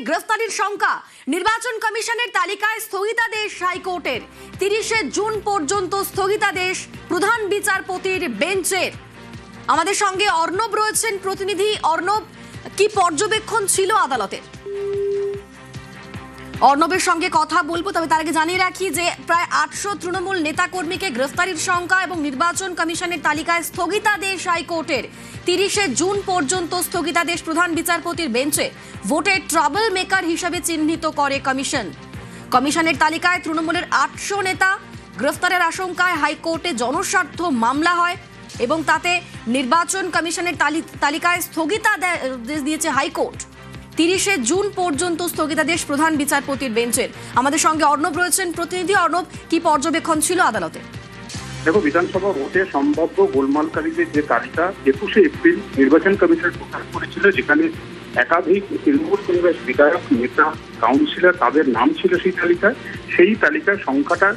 গ্রেফতারির সংখ্যা, নির্বাচন কমিশনের তালিকায় স্থগিতাদেশ হাইকোর্টের। 30শে জুন পর্যন্ত স্থগিতাদেশ প্রধান বিচারপতির বেঞ্চের। আমাদের সঙ্গে অর্ণব রয়েছেন প্রতিনিধি। অর্ণব, কি পর্যবেক্ষণ ছিল আদালতের? অর্ণবের সঙ্গে কথা বলবো, তবে তার আগে জানিয়ে রাখি যে প্রায় 800 তৃণমূল নেতাকর্মীকে গ্রেফতারির সংখ্যা এবং নির্বাচন কমিশনের তালিকায় স্থগিতাদেশ হাইকোর্টের। 30শে জুন পর্যন্ত স্থগিতাদেশ প্রধান বিচারপতির বেঞ্চে। ভোটে ট্রাবল মেকার হিসেবে চিহ্নিত করে কমিশন। কমিশনের তালিকায় তৃণমূলের 800 নেতা গ্রেফতারের আশঙ্কায় হাইকোর্টে জনস্বার্থ মামলা হয় এবং তাতে নির্বাচন কমিশনের তালিকায় স্থগিতাদেশ দিয়েছে হাইকোর্ট। 30শে জুন পর্যন্ত স্থগিতাদেশ প্রধান বিচারপতির বেঞ্চের। আমাদের সঙ্গে অর্ণব রয়েছেন প্রতিনিধি। অর্ণব, কি পর্যবেক্ষণ ছিল আদালতে? দেখো, বিধানসভা ভোটে সম্ভাব্য গোলমালকারীদের যে তালিকা 21শে এপ্রিল নির্বাচন কমিশন প্রকাশ করেছিল, যেখানে একাধিক তৃণমূল কংগ্রেস বিধায়ক, নেতা, কাউন্সিলর তাদের নাম ছিল সেই তালিকায়। সেই তালিকার সংখ্যাটা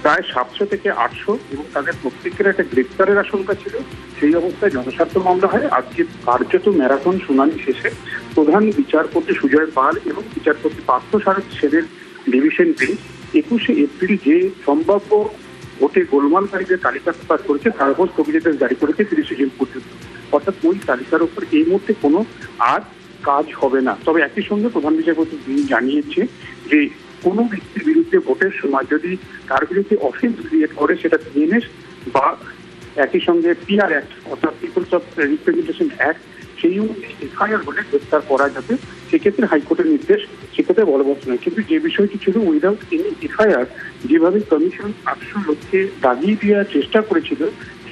প্রায় 700 থেকে 800 এবং তাদের প্রত্যেকের একটা গ্রেপ্তারের আশঙ্কা ছিল। সেই অবস্থায় জনস্বার্থ মামলা হয়। আজকে কার্যত ম্যারাথন শুনানি শেষে প্রধান বিচারপতি সুজয় পাল এবং বিচারপতি পার্থ সারথী সেনের ডিভিশন বেঞ্চ 21শে এপ্রিল যে সম্ভাব্য ভোটে গোলমালকারীদের তালিকা প্রকাশ করেছে তার উপর স্থগিতাদেশ জারি করেছে 30শে জুন পর্যন্ত। অর্থাৎ ওই তালিকার উপর এই মুহূর্তে কোনো আর কাজ হবে না। তবে একই সঙ্গে প্রধান বিচারপতি জানিয়েছে যে কোনো ব্যক্তির বিরুদ্ধে ভোটের সময় যদি তার বিরুদ্ধে অফেন্স ক্রিয়েট করে, সেটা বিএনএস বা একই সঙ্গে পিআর অ্যাক্ট অর্থাৎ পিপলস অফ রিপ্রেজেন্টেশন অ্যাক্ট, সেই অনুযায়ী এফআইআর হলে গ্রেফতার করা যাবে। সেক্ষেত্রে হাইকোর্টের নির্দেশ সেক্ষেত্রে বলবৎ নয়। কিন্তু যে বিষয়টি ছিল উইদাউট এনি এফআইআর, যেভাবে কমিশন 800 লোককে দাগিয়ে দেওয়ার চেষ্টা করেছিল,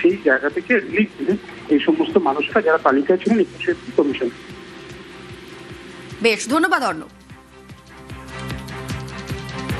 সেই জায়গা থেকে রিলিফ দিলেন এই সমস্ত মানুষরা যারা তালিকায় ছিলেন 21শে কমিশন। বেশ, ধন্যবাদ অর্ণব।